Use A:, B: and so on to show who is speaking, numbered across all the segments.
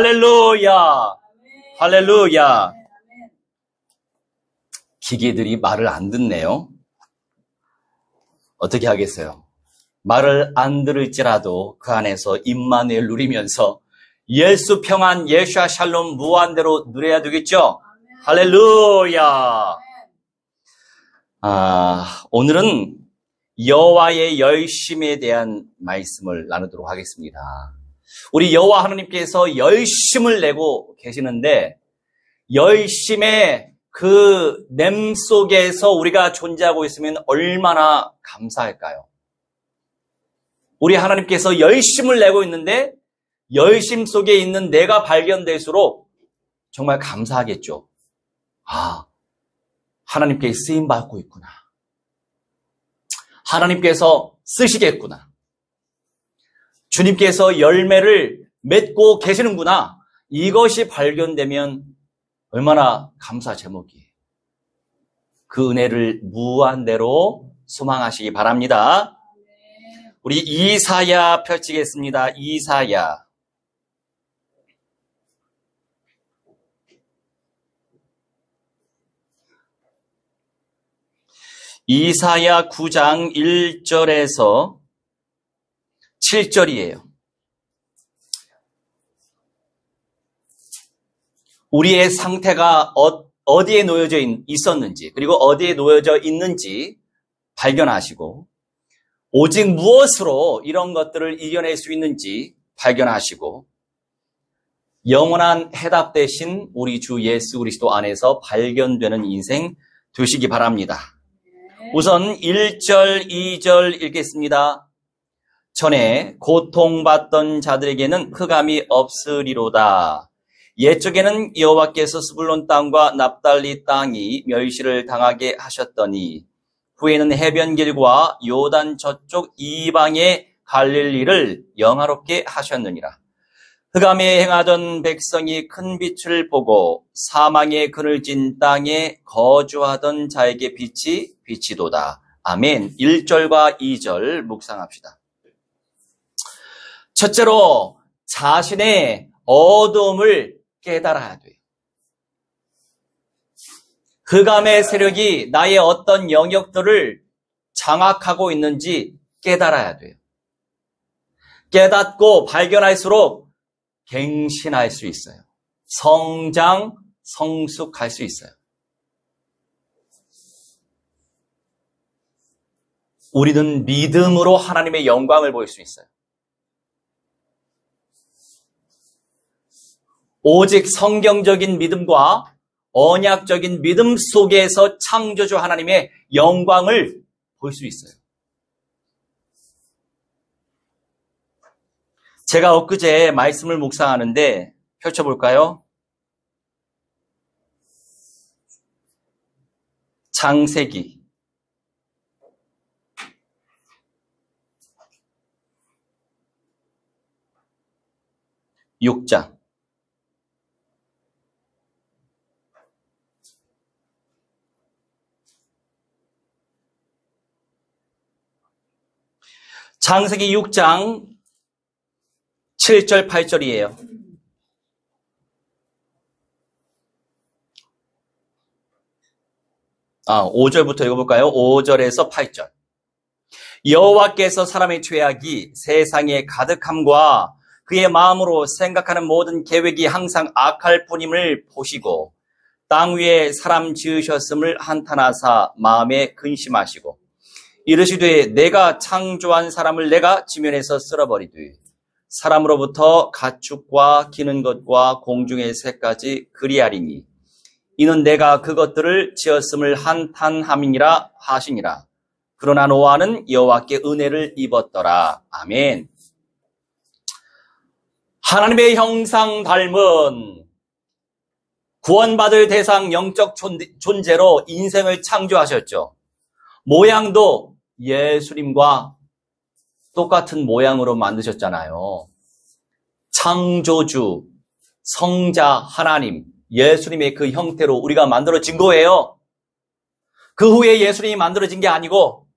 A: 할렐루야. 할렐루야. 기계들이 말을 안 듣네요. 어떻게 하겠어요? 말을 안 들을지라도 그 안에서 임마누엘 누리면서 예수 평안, 예수와 샬롬 무한대로 누려야 되겠죠? 할렐루야. 오늘은 여호와의 열심에 대한 말씀을 나누도록 하겠습니다. 우리 여호와 하나님께서 열심을 내고 계시는데 열심의 그 냄 속에서 우리가 존재하고 있으면 얼마나 감사할까요? 우리 하나님께서 열심을 내고 있는데 열심 속에 있는 내가 발견될수록 정말 감사하겠죠. 하나님께 쓰임받고 있구나. 하나님께서 쓰시겠구나. 주님께서 열매를 맺고 계시는구나. 이것이 발견되면 얼마나 감사 제목이에요. 그 은혜를 무한대로 소망하시기 바랍니다. 우리 이사야 펼치겠습니다. 이사야. 이사야 9장 1절에서 7절이에요. 우리의 상태가 어디에 놓여져 있었는지 그리고 어디에 놓여져 있는지 발견하시고 오직 무엇으로 이런 것들을 이겨낼 수 있는지 발견하시고 영원한 해답 대신 우리 주 예수 그리스도 안에서 발견되는 인생 되시기 바랍니다. 우선 1절, 2절 읽겠습니다. 전에 고통받던 자들에게는 흑암이 없으리로다. 옛적에는 여호와께서 스불론 땅과 납달리 땅이 멸시를 당하게 하셨더니 후에는 해변길과 요단 저쪽 이방에 갈릴 일을 영화롭게 하셨느니라. 흑암에 행하던 백성이 큰 빛을 보고 사망의 그늘진 땅에 거주하던 자에게 빛이 비치도다. 아멘. 1절과 2절 묵상합시다. 첫째로 자신의 어두움을 깨달아야 돼요. 흑암의 세력이 나의 어떤 영역들을 장악하고 있는지 깨달아야 돼요. 깨닫고 발견할수록 갱신할 수 있어요. 성장, 성숙할 수 있어요. 우리는 믿음으로 하나님의 영광을 볼 수 있어요. 오직 성경적인 믿음과 언약적인 믿음 속에서 창조주 하나님의 영광을 볼 수 있어요. 제가 엊그제 말씀을 묵상하는데 펼쳐볼까요? 창세기 6장 창세기 6장 7절, 8절이에요. 아, 5절부터 읽어볼까요? 5절에서 8절. 여호와께서 사람의 죄악이 세상에 가득함과 그의 마음으로 생각하는 모든 계획이 항상 악할 뿐임을 보시고 땅 위에 사람 지으셨음을 한탄하사 마음에 근심하시고 이르시되 내가 창조한 사람을 내가 지면에서 쓸어버리되 사람으로부터 가축과 기는 것과 공중의 새까지 그리하리니 이는 내가 그것들을 지었음을 한탄함이니라 하시니라. 그러나 노아는 여호와께 은혜를 입었더라. 아멘. 하나님의 형상 닮은 구원받을 대상 영적 존재로 인생을 창조하셨죠. 모양도 예수님과 똑같은 모양으로 만드셨잖아요. 창조주, 성자 하나님, 예수님의 그 형태로 우리가 만들어진 거예요. 그 후에 예수님이 만들어진 게 아니고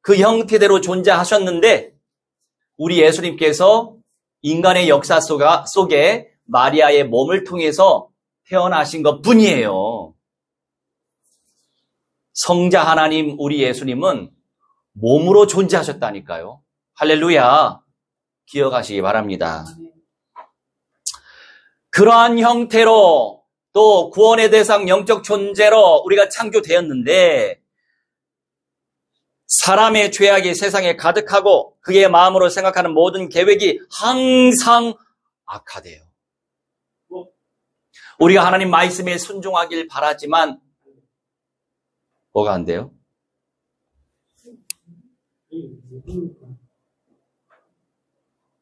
A: 그 형태대로 존재하셨는데 우리 예수님께서 인간의 역사 속에 마리아의 몸을 통해서 태어나신 것 뿐이에요. 성자 하나님 우리 예수님은 몸으로 존재하셨다니까요. 할렐루야. 기억하시기 바랍니다. 그러한 형태로 또 구원의 대상 영적 존재로 우리가 창조되었는데 사람의 죄악이 세상에 가득하고 그의 마음으로 생각하는 모든 계획이 항상 악하대요. 우리가 하나님 말씀에 순종하길 바라지만 뭐가 안 돼요?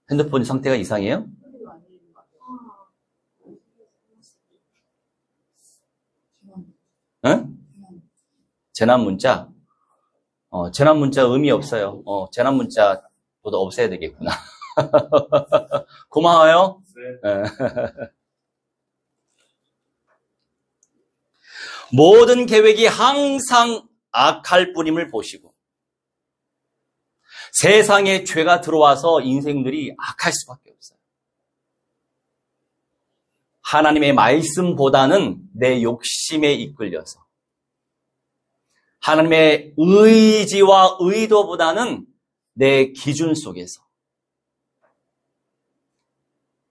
A: 핸드폰 상태가 이상해요? 응? 재난 문자? 재난 문자 의미 없어요. 재난 문자보다 없애야 되겠구나. 고마워요. 네. 모든 계획이 항상 악할 뿐임을 보시고 세상에 죄가 들어와서 인생들이 악할 수밖에 없어요. 하나님의 말씀보다는 내 욕심에 이끌려서 하나님의 의지와 의도보다는 내 기준 속에서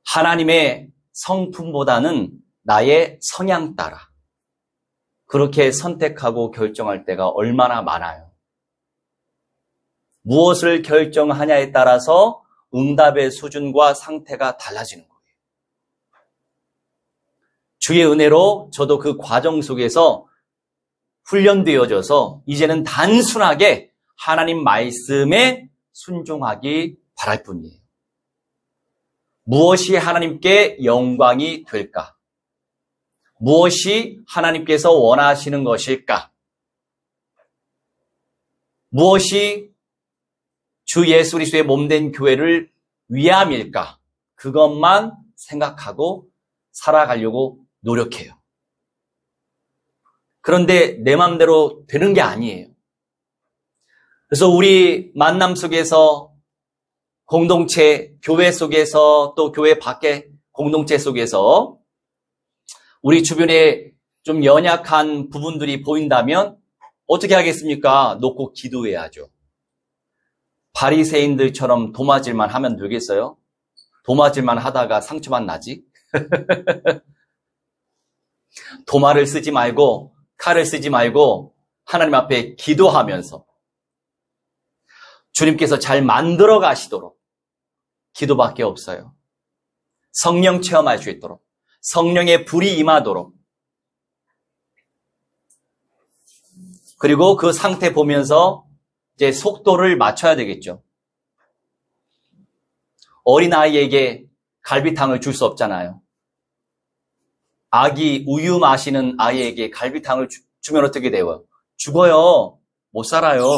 A: 하나님의 성품보다는 나의 성향 따라 그렇게 선택하고 결정할 때가 얼마나 많아요. 무엇을 결정하냐에 따라서 응답의 수준과 상태가 달라지는 거예요. 주의 은혜로 저도 그 과정 속에서 훈련되어져서 이제는 단순하게 하나님 말씀에 순종하기 바랄 뿐이에요. 무엇이 하나님께 영광이 될까? 무엇이 하나님께서 원하시는 것일까? 무엇이 주 예수 그리스도의 몸된 교회를 위함일까? 그것만 생각하고 살아가려고 노력해요. 그런데 내 마음대로 되는 게 아니에요. 그래서 우리 만남 속에서 공동체, 교회 속에서 또 교회 밖의 공동체 속에서 우리 주변에 좀 연약한 부분들이 보인다면 어떻게 하겠습니까? 놓고 기도해야죠. 바리새인들처럼 도마질만 하면 되겠어요? 도마질만 하다가 상처만 나지? 도마를 쓰지 말고 칼을 쓰지 말고 하나님 앞에 기도하면서 주님께서 잘 만들어 가시도록 기도밖에 없어요. 성령 체험할 수 있도록 성령의 불이 임하도록 그리고 그 상태 보면서 이제 속도를 맞춰야 되겠죠. 어린아이에게 갈비탕을 줄 수 없잖아요. 아기 우유 마시는 아이에게 갈비탕을 주면 어떻게 돼요? 죽어요. 못 살아요.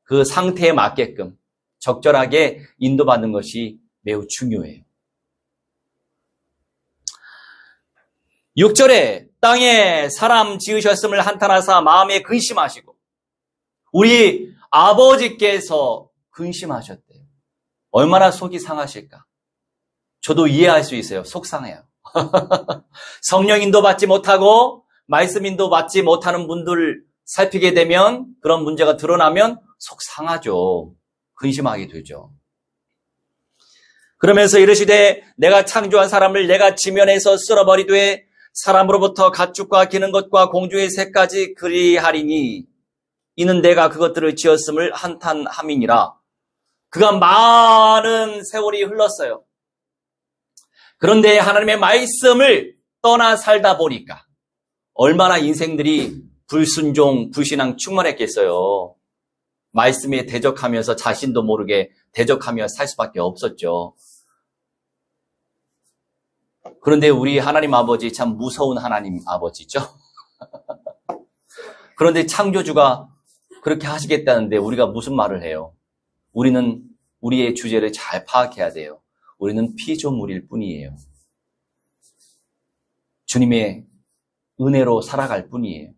A: 그 상태에 맞게끔 적절하게 인도받는 것이 매우 중요해요. 6절에 땅에 사람 지으셨음을 한탄하사 마음에 근심하시고 우리 아버지께서 근심하셨대요. 얼마나 속이 상하실까? 저도 이해할 수 있어요. 속상해요. 성령 인도 받지 못하고 말씀 인도 받지 못하는 분들 살피게 되면 그런 문제가 드러나면 속 상하죠. 근심하게 되죠. 그러면서 이르시되 내가 창조한 사람을 내가 지면에서 쓸어버리되 사람으로부터 가축과 기는 것과 공중의 새까지 그리하리니 이는 내가 그것들을 지었음을 한탄함이니라. 그가 많은 세월이 흘렀어요. 그런데 하나님의 말씀을 떠나 살다 보니까 얼마나 인생들이 불순종, 불신앙 충만했겠어요. 말씀에 대적하면서 자신도 모르게 대적하며 살 수밖에 없었죠. 그런데 우리 하나님 아버지 참 무서운 하나님 아버지죠. 그런데 창조주가 그렇게 하시겠다는데 우리가 무슨 말을 해요? 우리는 우리의 주제를 잘 파악해야 돼요. 우리는 피조물일 뿐이에요. 주님의 은혜로 살아갈 뿐이에요.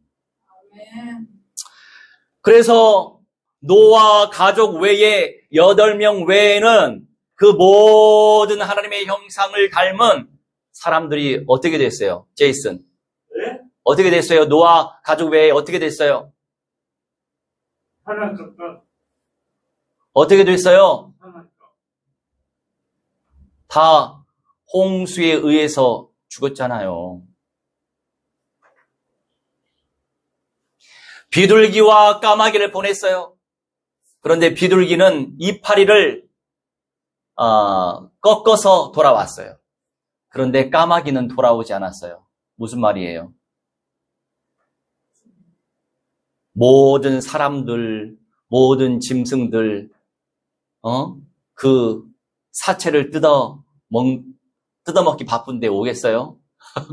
A: 그래서 노아 가족 외에 8명 외에는 그 모든 하나님의 형상을 닮은 사람들이 어떻게 됐어요? 제이슨.
B: 네?
A: 어떻게 됐어요? 노아 가족 외에 어떻게 됐어요?
B: 하나님과
A: 어떻게 됐어요?
B: 하나님과
A: 다 홍수에 의해서 죽었잖아요. 비둘기와 까마귀를 보냈어요. 그런데 비둘기는 이파리를 꺾어서 돌아왔어요. 그런데 까마귀는 돌아오지 않았어요. 무슨 말이에요? 모든 사람들, 모든 짐승들, 그 사체를 뜯어먹기 바쁜데 오겠어요?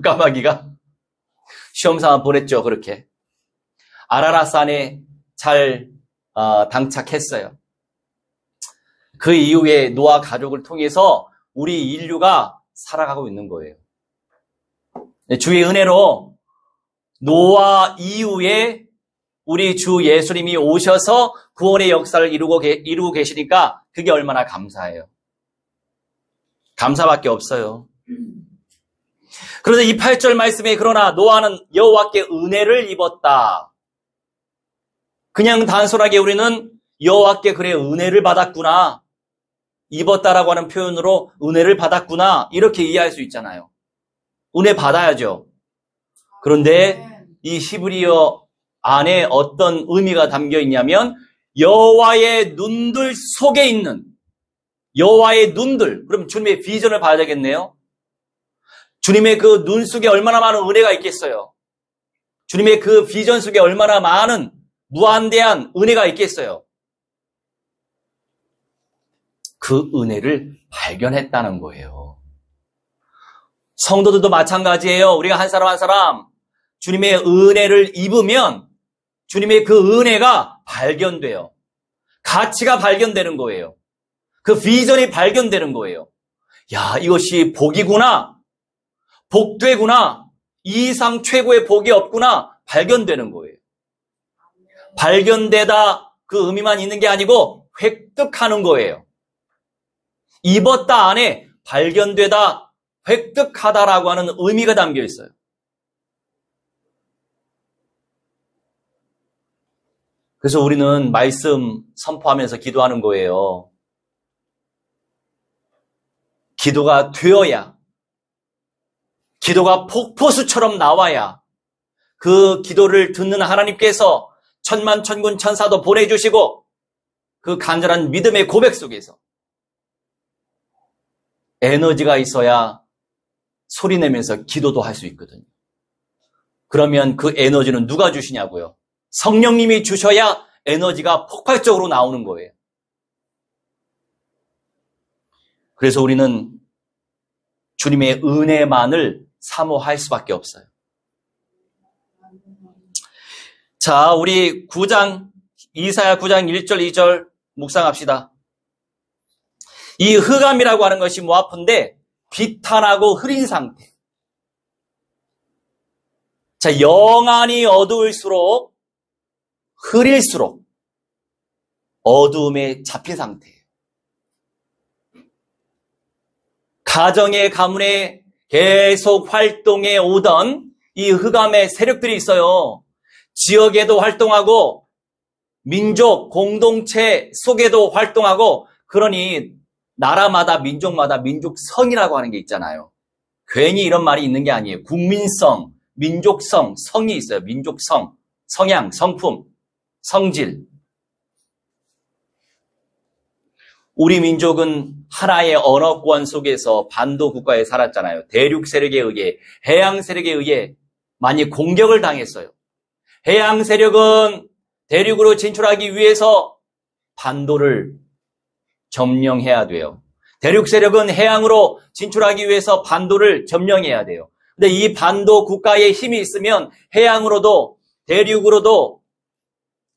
A: 까마귀가? 시험삼아 보냈죠, 그렇게. 아라라산에 잘 당착했어요. 그 이후에 노아 가족을 통해서 우리 인류가 살아가고 있는 거예요. 주의 은혜로 노아 이후에 우리 주 예수님이 오셔서 구원의 역사를 이루고 계시니까 그게 얼마나 감사해요. 감사밖에 없어요. 그런데 이 8절 말씀에 그러나 노아는 여호와께 은혜를 입었다. 그냥 단순하게 우리는 여호와께 그래 은혜를 받았구나. 입었다라고 하는 표현으로 은혜를 받았구나. 이렇게 이해할 수 있잖아요. 은혜 받아야죠. 그런데 이 히브리어 안에 어떤 의미가 담겨 있냐면 여호와의 눈들 속에 있는 여호와의 눈들. 그럼 주님의 비전을 봐야 되겠네요. 주님의 그 눈 속에 얼마나 많은 은혜가 있겠어요. 주님의 그 비전 속에 얼마나 많은 무한대한 은혜가 있겠어요. 그 은혜를 발견했다는 거예요. 성도들도 마찬가지예요. 우리가 한 사람 한 사람 주님의 은혜를 입으면 주님의 그 은혜가 발견돼요. 가치가 발견되는 거예요. 그 비전이 발견되는 거예요. 야, 이것이 복이구나. 복되구나. 이 이상 최고의 복이 없구나. 발견되는 거예요. 발견되다 그 의미만 있는 게 아니고 획득하는 거예요. 입었다 안에 발견되다, 획득하다라고 하는 의미가 담겨 있어요. 그래서 우리는 말씀 선포하면서 기도하는 거예요. 기도가 되어야, 기도가 폭포수처럼 나와야 그 기도를 듣는 하나님께서 천만 천군 천사도 보내주시고 그 간절한 믿음의 고백 속에서 에너지가 있어야 소리내면서 기도도 할 수 있거든요. 그러면 그 에너지는 누가 주시냐고요? 성령님이 주셔야 에너지가 폭발적으로 나오는 거예요. 그래서 우리는 주님의 은혜만을 사모할 수밖에 없어요. 자, 우리 이사야 9장 1절 2절 묵상합시다. 이 흑암이라고 하는 것이 뭐 아픈데 비탄하고 흐린 상태. 자, 영안이 어두울수록 흐릴수록 어두움에 잡힌 상태예요. 가정의 가문에 계속 활동해 오던 이 흑암의 세력들이 있어요. 지역에도 활동하고 민족 공동체 속에도 활동하고, 그러니 나라마다 민족마다 민족성이라고 하는 게 있잖아요. 괜히 이런 말이 있는 게 아니에요. 국민성, 민족성, 성이 있어요. 민족성, 성향, 성품, 성질. 우리 민족은 하나의 언어권 속에서 반도 국가에 살았잖아요. 대륙 세력에 의해, 해양 세력에 의해 많이 공격을 당했어요. 해양 세력은 대륙으로 진출하기 위해서 반도를 점령해야 돼요. 대륙 세력은 해양으로 진출하기 위해서 반도를 점령해야 돼요. 근데 이 반도 국가에 힘이 있으면 해양으로도 대륙으로도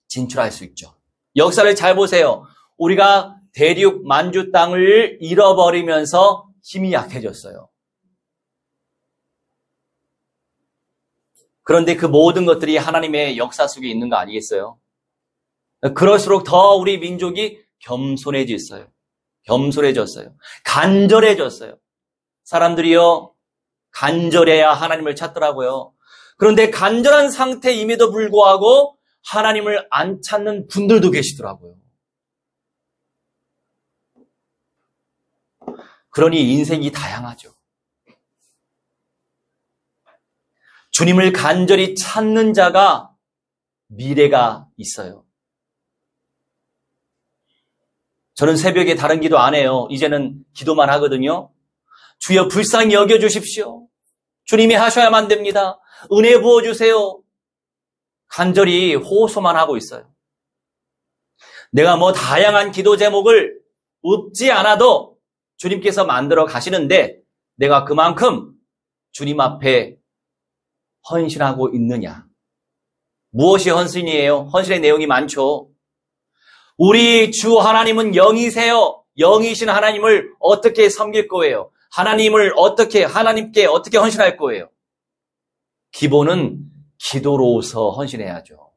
A: 진출할 수 있죠. 역사를 잘 보세요. 우리가 대륙 만주 땅을 잃어버리면서 힘이 약해졌어요. 그런데 그 모든 것들이 하나님의 역사 속에 있는 거 아니겠어요? 그럴수록 더 우리 민족이 겸손해졌어요. 겸손해졌어요. 간절해졌어요. 사람들이요, 간절해야 하나님을 찾더라고요. 그런데 간절한 상태임에도 불구하고 하나님을 안 찾는 분들도 계시더라고요. 그러니 인생이 다양하죠. 주님을 간절히 찾는 자가 미래가 있어요. 저는 새벽에 다른 기도 안 해요. 이제는 기도만 하거든요. 주여 불쌍히 여겨주십시오. 주님이 하셔야만 됩니다. 은혜 부어주세요. 간절히 호소만 하고 있어요. 내가 뭐 다양한 기도 제목을 읊지 않아도 주님께서 만들어 가시는데 내가 그만큼 주님 앞에 헌신하고 있느냐. 무엇이 헌신이에요? 헌신의 내용이 많죠. 우리 주 하나님은 영이세요. 영이신 하나님을 어떻게 섬길 거예요? 하나님께 어떻게 헌신할 거예요? 기본은 기도로서 헌신해야죠.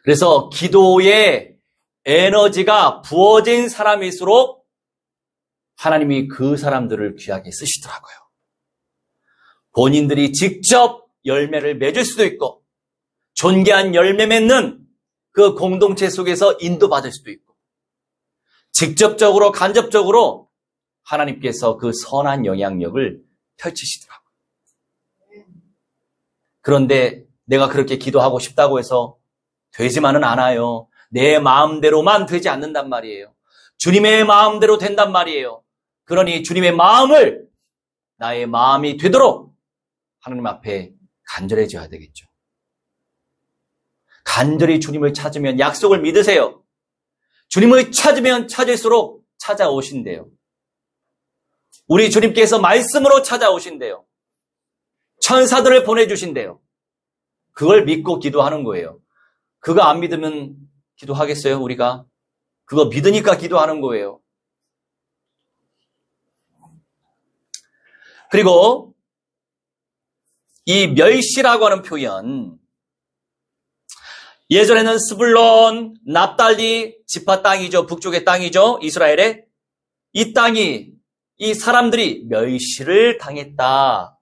A: 그래서 기도에 에너지가 부어진 사람일수록 하나님이 그 사람들을 귀하게 쓰시더라고요. 본인들이 직접 열매를 맺을 수도 있고 존귀한 열매 맺는 그 공동체 속에서 인도받을 수도 있고 직접적으로 간접적으로 하나님께서 그 선한 영향력을 펼치시더라고요. 그런데 내가 그렇게 기도하고 싶다고 해서 되지만은 않아요. 내 마음대로만 되지 않는단 말이에요. 주님의 마음대로 된단 말이에요. 그러니 주님의 마음을 나의 마음이 되도록 하나님 앞에 간절해져야 되겠죠. 간절히 주님을 찾으면 약속을 믿으세요. 주님을 찾으면 찾을수록 찾아오신대요. 우리 주님께서 말씀으로 찾아오신대요. 천사들을 보내주신대요. 그걸 믿고 기도하는 거예요. 그거 안 믿으면 기도하겠어요, 우리가? 그거 믿으니까 기도하는 거예요. 그리고 이 멸시라고 하는 표현, 예전에는 스불론, 납달리, 지파 땅이죠. 북쪽의 땅이죠. 이스라엘의. 이 땅이, 이 사람들이 멸시를 당했다.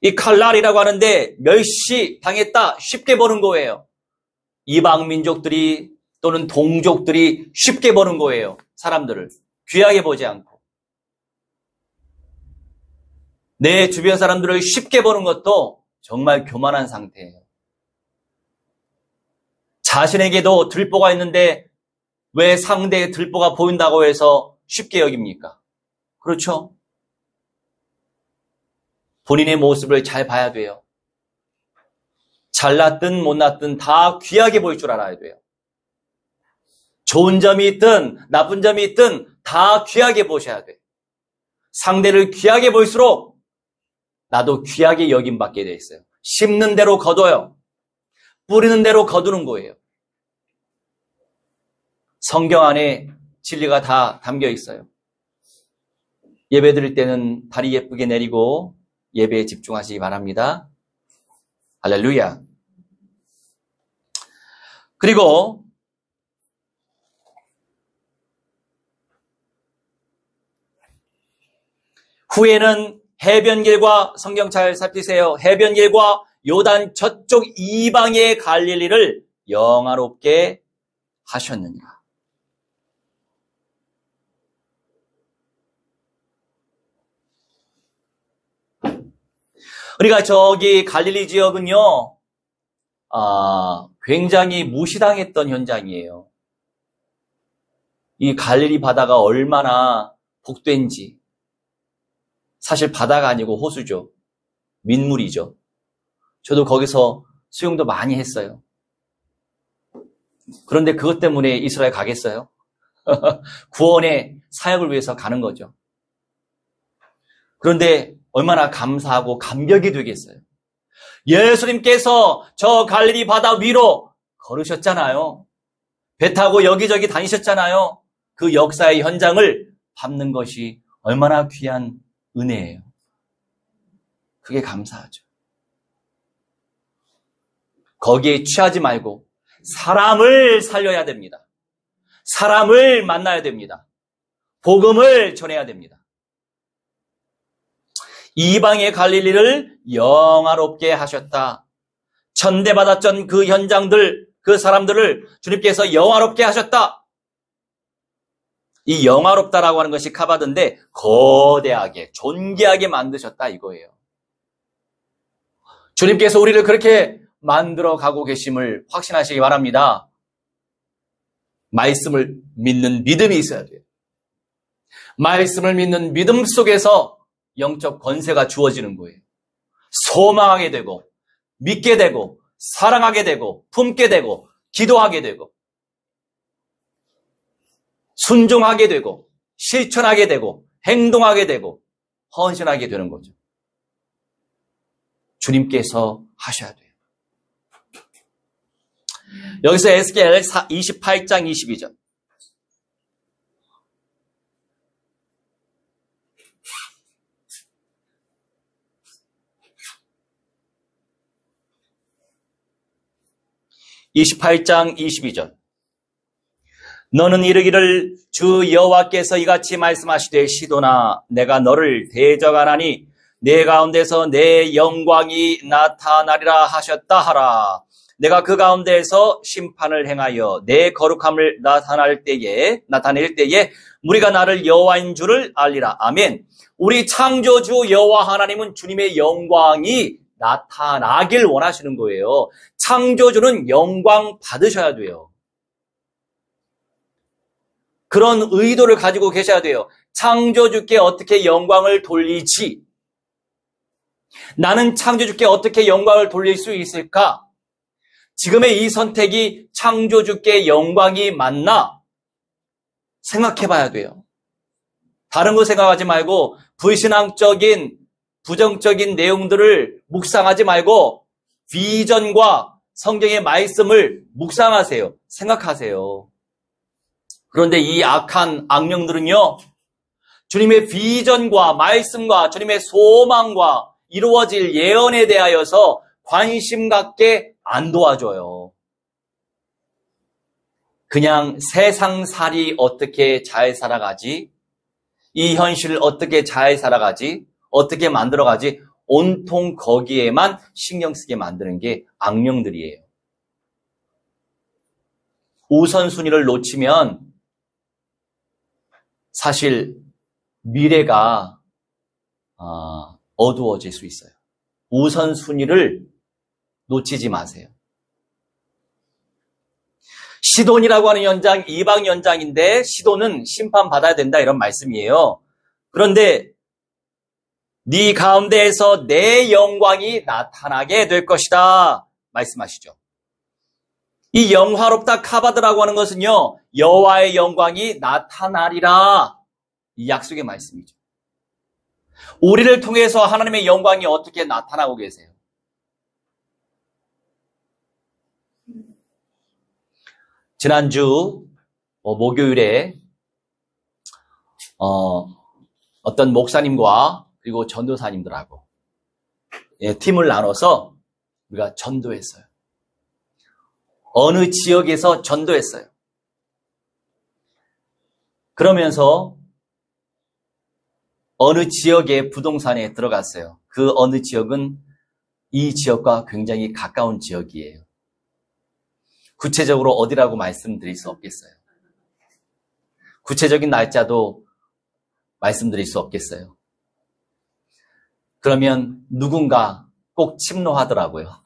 A: 이 칼날이라고 하는데 멸시 당했다. 쉽게 보는 거예요. 이방 민족들이 또는 동족들이 쉽게 보는 거예요. 사람들을. 귀하게 보지 않고. 내 주변 사람들을 쉽게 보는 것도 정말 교만한 상태예요. 자신에게도 들보가 있는데 왜 상대의 들보가 보인다고 해서 쉽게 여깁니까? 그렇죠? 본인의 모습을 잘 봐야 돼요. 잘났든 못났든 다 귀하게 보일 줄 알아야 돼요. 좋은 점이 있든 나쁜 점이 있든 다 귀하게 보셔야 돼요. 상대를 귀하게 볼수록 나도 귀하게 여김받게 돼 있어요. 심는 대로 거둬요. 뿌리는 대로 거두는 거예요. 성경 안에 진리가 다 담겨 있어요. 예배 드릴 때는 다리 예쁘게 내리고 예배에 집중하시기 바랍니다. 할렐루야. 그리고 후에는 해변길과 성경 잘 살피세요. 해변길과 요단 저쪽 이방의 갈릴리를 영화롭게 하셨느니라. 그러니까 저기 갈릴리 지역은요, 굉장히 무시당했던 현장이에요. 이 갈릴리 바다가 얼마나 복된지. 사실 바다가 아니고 호수죠. 민물이죠. 저도 거기서 수영도 많이 했어요. 그런데 그것 때문에 이스라엘 가겠어요? 구원의 사역을 위해서 가는 거죠. 그런데 얼마나 감사하고 감격이 되겠어요. 예수님께서 저 갈릴리 바다 위로 걸으셨잖아요. 배 타고 여기저기 다니셨잖아요. 그 역사의 현장을 밟는 것이 얼마나 귀한 은혜예요. 그게 감사하죠. 거기에 취하지 말고 사람을 살려야 됩니다. 사람을 만나야 됩니다. 복음을 전해야 됩니다. 이방의 갈릴리를 영화롭게 하셨다. 천대받았던 그 현장들, 그 사람들을 주님께서 영화롭게 하셨다. 이 영화롭다라고 하는 것이 카바드인데 거대하게, 존귀하게 만드셨다 이거예요. 주님께서 우리를 그렇게 만들어 가고 계심을 확신하시기 바랍니다. 말씀을 믿는 믿음이 있어야 돼요. 말씀을 믿는 믿음 속에서 영적 권세가 주어지는 거예요. 소망하게 되고, 믿게 되고, 사랑하게 되고, 품게 되고, 기도하게 되고, 순종하게 되고, 실천하게 되고, 행동하게 되고, 헌신하게 되는 거죠. 주님께서 하셔야 돼요. 여기서 에스겔 28장 22절. (28장 22절) 너는 이르기를 주 여호와께서 이같이 말씀하시되 시도나 내가 너를 대적하나니 내 가운데서 내 영광이 나타나리라 하셨다 하라. 내가 그 가운데에서 심판을 행하여 내 거룩함을 나타낼 때에 무리가 나를 여호와인 줄을 알리라. 아멘. 우리 창조주 여호와 하나님은 주님의 영광이 나타나길 원하시는 거예요. 창조주는 영광 받으셔야 돼요. 그런 의도를 가지고 계셔야 돼요. 창조주께 어떻게 영광을 돌리지? 나는 창조주께 어떻게 영광을 돌릴 수 있을까? 지금의 이 선택이 창조주께 영광이 맞나? 생각해 봐야 돼요. 다른 거 생각하지 말고 불신앙적인 부정적인 내용들을 묵상하지 말고 비전과 성경의 말씀을 묵상하세요. 생각하세요. 그런데 이 악한 악령들은요, 주님의 비전과 말씀과 주님의 소망과 이루어질 예언에 대하여서 관심 갖게 안 도와줘요. 그냥 세상살이 어떻게 잘 살아가지? 이 현실을 어떻게 잘 살아가지? 어떻게 만들어가지? 온통 거기에만 신경 쓰게 만드는 게 악령들이에요. 우선순위를 놓치면 사실 미래가 어두워질 수 있어요. 우선순위를 놓치지 마세요. 시돈이라고 하는 연장, 이방 연장인데 시돈은 심판받아야 된다 이런 말씀이에요. 그런데 네 가운데에서 내 영광이 나타나게 될 것이다 말씀하시죠. 이 영화롭다 카바드라고 하는 것은요, 여호와의 영광이 나타나리라 이 약속의 말씀이죠. 우리를 통해서 하나님의 영광이 어떻게 나타나고 계세요? 지난주 목요일에 어떤 목사님과 그리고 전도사님들하고 팀을 나눠서 우리가 전도했어요. 어느 지역에서 전도했어요. 그러면서 어느 지역의 부동산에 들어갔어요. 그 어느 지역은 이 지역과 굉장히 가까운 지역이에요. 구체적으로 어디라고 말씀드릴 수 없겠어요. 구체적인 날짜도 말씀드릴 수 없겠어요. 그러면 누군가 꼭 침노하더라고요.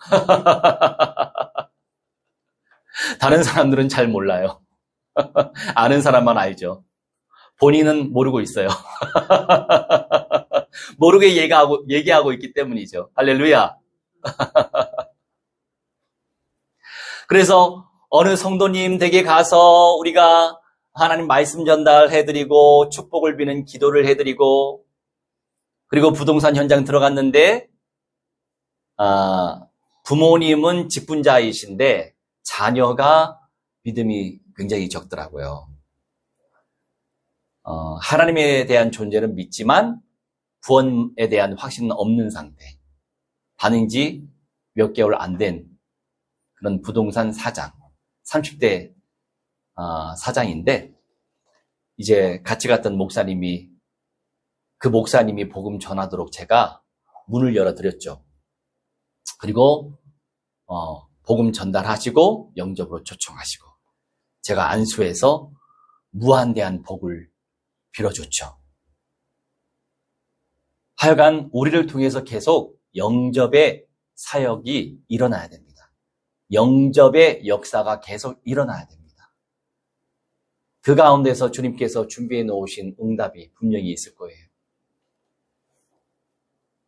A: 다른 사람들은 잘 몰라요. 아는 사람만 알죠. 본인은 모르고 있어요. 모르게 얘기하고 있기 때문이죠. 할렐루야. 그래서 어느 성도님 댁에 가서 우리가 하나님 말씀 전달해드리고 축복을 비는 기도를 해드리고 그리고 부동산 현장 들어갔는데 부모님은 직분자이신데 자녀가 믿음이 굉장히 적더라고요. 하나님에 대한 존재는 믿지만 구원에 대한 확신은 없는 상태. 다닌 지 몇 개월 안 된 그런 부동산 사장, 30대 사장인데 이제 같이 갔던 목사님이 그 목사님이 복음 전하도록 제가 문을 열어드렸죠. 그리고 복음 전달하시고 영접으로 초청하시고 제가 안수해서 무한대한 복을 빌어줬죠. 하여간 우리를 통해서 계속 영접의 사역이 일어나야 됩니다. 영접의 역사가 계속 일어나야 됩니다. 그 가운데서 주님께서 준비해 놓으신 응답이 분명히 있을 거예요.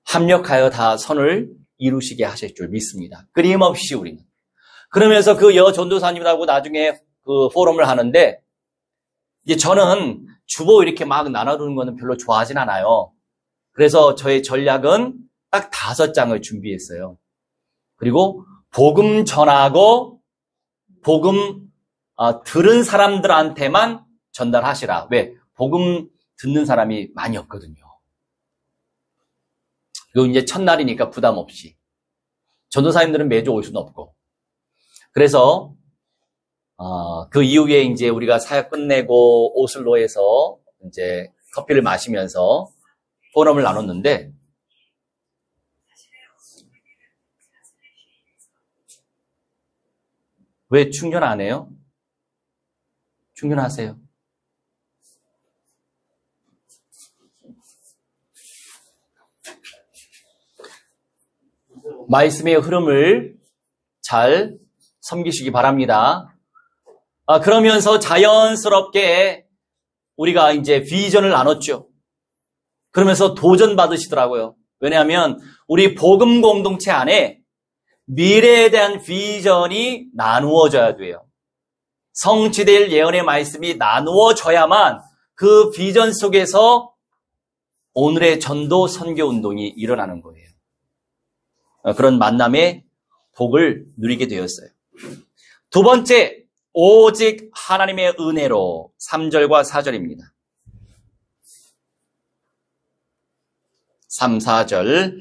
A: 합력하여 다 선을 이루시게 하실 줄 믿습니다. 끊임없이 우리는. 그러면서 그 전도사님하고 나중에 그 포럼을 하는데, 이제 저는 주보 이렇게 막 나눠두는 거는 별로 좋아하진 않아요. 그래서 저의 전략은 딱 5장을 준비했어요. 그리고 복음 전하고 복음 들은 사람들한테만 전달하시라. 왜? 복음 듣는 사람이 많이 없거든요. 그리고 이제 첫날이니까 부담 없이. 전도사님들은 매주 올 수는 없고. 그래서 그 이후에 이제 우리가 사역 끝내고 오슬로에서 이제 커피를 마시면서 포럼을 나눴는데, 왜 충전 안 해요? 충전하세요. 말씀의 흐름을 잘 섬기시기 바랍니다. 그러면서 자연스럽게 우리가 이제 비전을 나눴죠. 그러면서 도전 받으시더라고요. 왜냐하면 우리 복음 공동체 안에 미래에 대한 비전이 나누어져야 돼요. 성취될 예언의 말씀이 나누어져야만 그 비전 속에서 오늘의 전도 선교 운동이 일어나는 거예요. 그런 만남의 복을 누리게 되었어요. 두 번째, 오직 하나님의 은혜로 3절과 4절입니다. 3, 4절.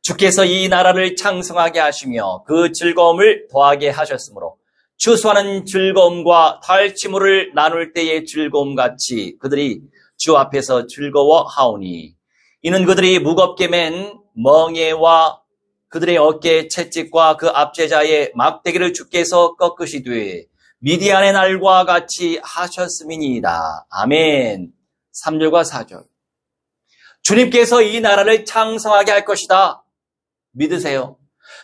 A: 주께서 이 나라를 창성하게 하시며 그 즐거움을 더하게 하셨으므로 추수하는 즐거움과 탈취물을 나눌 때의 즐거움같이 그들이 주 앞에서 즐거워하오니 이는 그들이 무겁게 맨 멍에와 그들의 어깨의 채찍과 그 압제자의 막대기를 주께서 꺾으시되 미디안의 날과 같이 하셨음이니이다. 아멘. 3절과 4절. 주님께서 이 나라를 창성하게 할 것이다. 믿으세요.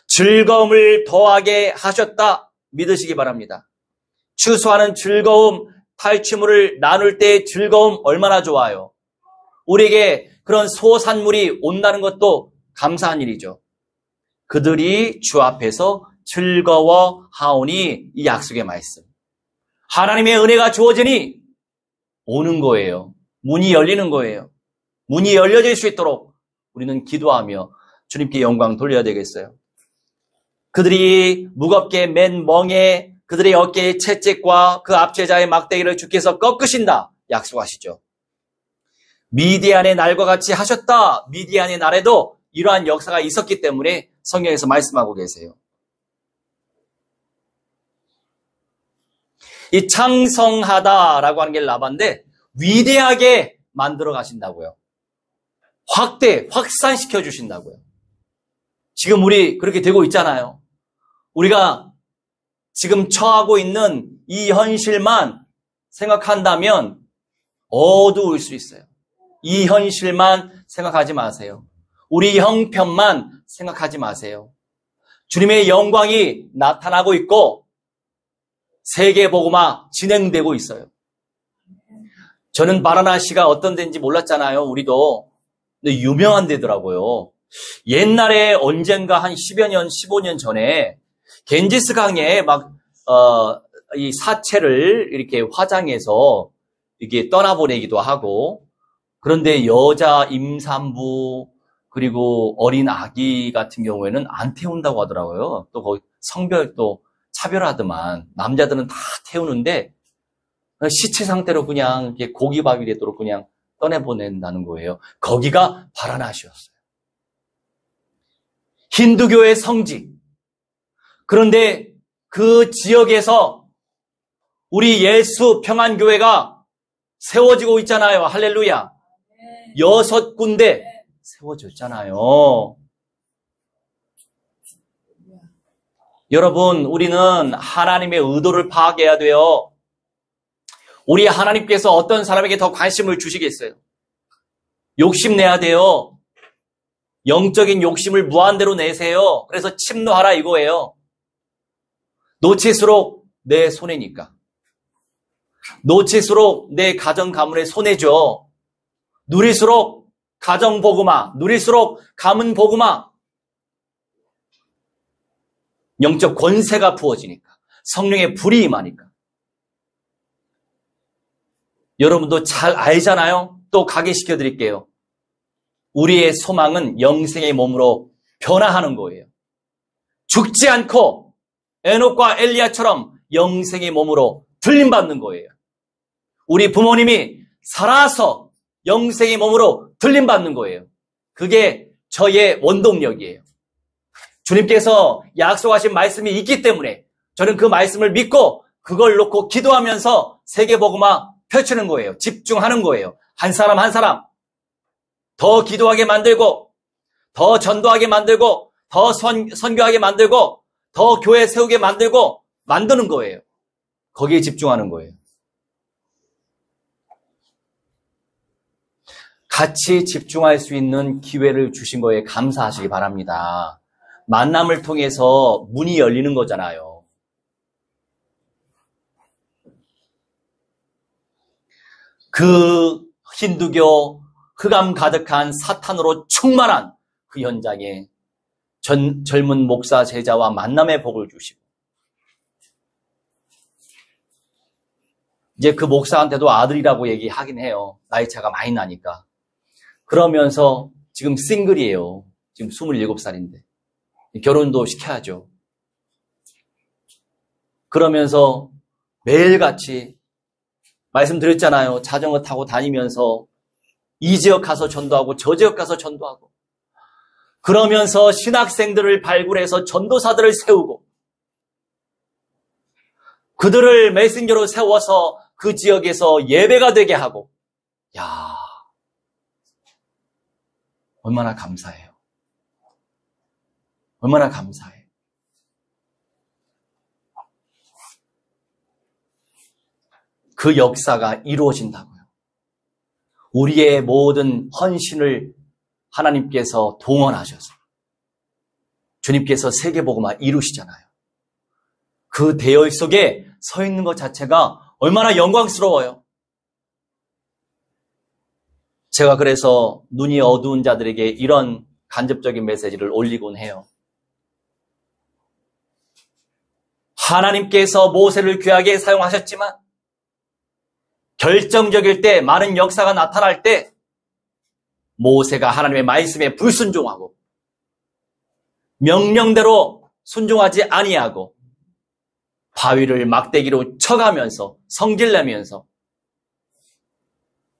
A: 즐거움을 더하게 하셨다. 믿으시기 바랍니다. 추수하는 즐거움, 탈취물을 나눌 때의 즐거움 얼마나 좋아요. 우리에게 그런 소산물이 온다는 것도 감사한 일이죠. 그들이 주 앞에서 즐거워하오니 이 약속의 말씀. 하나님의 은혜가 주어지니 오는 거예요. 문이 열리는 거예요. 문이 열려질 수 있도록 우리는 기도하며 주님께 영광 돌려야 되겠어요. 그들이 무겁게 맨 멍에 그들의 어깨의 채찍과 그 압제자의 막대기를 주께서 꺾으신다. 약속하시죠. 미디안의 날과 같이 하셨다. 미디안의 날에도 이러한 역사가 있었기 때문에 성경에서 말씀하고 계세요. 이 창성하다라고 하는 게 라반데 위대하게 만들어 가신다고요. 확산시켜 주신다고요. 지금 우리 그렇게 되고 있잖아요. 우리가 지금 처하고 있는 이 현실만 생각한다면 어두울 수 있어요. 이 현실만 생각하지 마세요. 우리 형편만 생각하지 마세요. 주님의 영광이 나타나고 있고 세계복음화 진행되고 있어요. 저는 바라나시가 어떤 데인지 몰랐잖아요. 우리도. 근데 유명한 데더라고요. 옛날에 언젠가 한 10여 년, 15년 전에 겐지스 강에 이 사체를 이렇게 화장해서 이렇게 떠나보내기도 하고, 그런데 여자 임산부 그리고 어린 아기 같은 경우에는 안 태운다고 하더라고요. 또 거기 성별도 차별하더만. 남자들은 다 태우는데 시체 상태로 그냥 이렇게 고기밥이 되도록 그냥 떠내보낸다는 거예요. 거기가 바라나시였어요. 힌두교의 성지. 그런데 그 지역에서 우리 예수 평안교회가 세워지고 있잖아요. 할렐루야. 6군데 세워졌잖아요. 여러분, 우리는 하나님의 의도를 파악해야 돼요. 우리 하나님께서 어떤 사람에게 더 관심을 주시겠어요? 욕심내야 돼요. 영적인 욕심을 무한대로 내세요. 그래서 침노하라 이거예요. 놓칠수록 내 손해니까. 놓칠수록 내 가정 가문의 손해죠. 누릴수록 가정 복음화, 누릴수록 가문 복음화. 영적 권세가 부어지니까. 성령의 불이 임하니까. 여러분도 잘 알잖아요. 또 각인시켜 드릴게요. 우리의 소망은 영생의 몸으로 변화하는 거예요. 죽지 않고 에녹과 엘리야처럼 영생의 몸으로 들림받는 거예요. 우리 부모님이 살아서 영생의 몸으로 들림받는 거예요. 그게 저의 원동력이에요. 주님께서 약속하신 말씀이 있기 때문에 저는 그 말씀을 믿고 그걸 놓고 기도하면서 세계복음화 펼치는 거예요. 집중하는 거예요. 한 사람 한 사람 더 기도하게 만들고 더 전도하게 만들고 더 선교하게 만들고 더 교회 세우게 만들고 만드는 거예요. 거기에 집중하는 거예요. 같이 집중할 수 있는 기회를 주신 거에 감사하시기 바랍니다. 만남을 통해서 문이 열리는 거잖아요. 그 힌두교 흑암 가득한 사탄으로 충만한 그 현장에 젊은 목사 제자와 만남의 복을 주시고 이제 그 목사한테도 아들이라고 얘기하긴 해요. 나이 차가 많이 나니까. 그러면서 지금 싱글이에요. 지금 27살인데. 결혼도 시켜야죠. 그러면서 매일같이 말씀드렸잖아요. 자전거 타고 다니면서 이 지역 가서 전도하고 저 지역 가서 전도하고 그러면서 신학생들을 발굴해서 전도사들을 세우고 그들을 메신저로 세워서 그 지역에서 예배가 되게 하고 야 얼마나 감사해요. 얼마나 감사해요. 그 역사가 이루어진다고요. 우리의 모든 헌신을 하나님께서 동원하셔서 주님께서 세계복음화 이루시잖아요. 그 대열 속에 서 있는 것 자체가 얼마나 영광스러워요. 제가 그래서 눈이 어두운 자들에게 이런 간접적인 메시지를 올리곤 해요. 하나님께서 모세를 귀하게 사용하셨지만 결정적일 때 많은 역사가 나타날 때 모세가 하나님의 말씀에 불순종하고 명령대로 순종하지 아니하고 바위를 막대기로 쳐가면서 성질내면서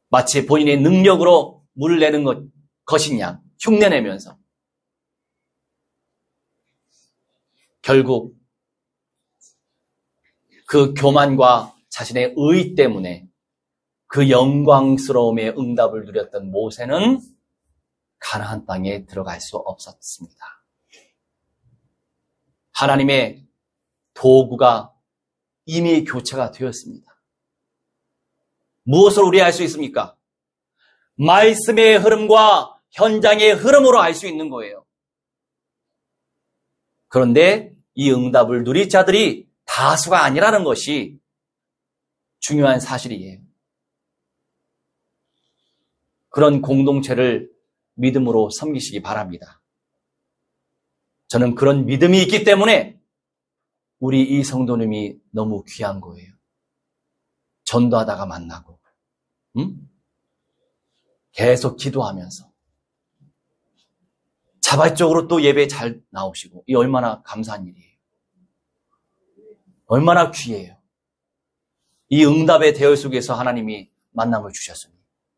A: 마치 본인의 능력으로 물을 내는 것이냐 흉내내면서 결국 그 교만과 자신의 의 때문에 그 영광스러움의 응답을 누렸던 모세는 가나안 땅에 들어갈 수 없었습니다. 하나님의 도구가 이미 교체가 되었습니다. 무엇을 우리 알 수 있습니까? 말씀의 흐름과 현장의 흐름으로 알 수 있는 거예요. 그런데 이 응답을 누릴 자들이 다수가 아니라는 것이 중요한 사실이에요. 그런 공동체를 믿음으로 섬기시기 바랍니다. 저는 그런 믿음이 있기 때문에 우리 이 성도님이 너무 귀한 거예요. 전도하다가 만나고 계속 기도하면서 자발적으로 또 예배 잘 나오시고 이 얼마나 감사한 일이에요. 얼마나 귀해요. 이 응답의 대열 속에서 하나님이 만남을 주셨으니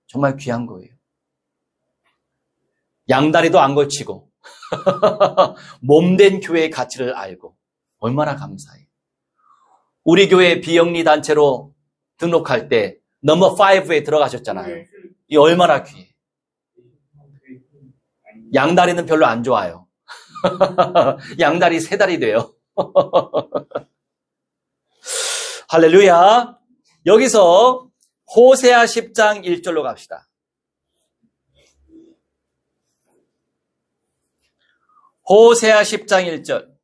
A: 정말 귀한 거예요. 양다리도 안 걸치고 몸된 교회의 가치를 알고 얼마나 감사해요. 우리 교회 비영리 단체로 등록할 때 넘버 5에 들어가셨잖아요. 이 얼마나 귀해. 양다리는 별로 안 좋아요. 양다리 3다리 돼요. 할렐루야. 여기서 호세아 10장 1절로 갑시다. 호세아 10장 1절.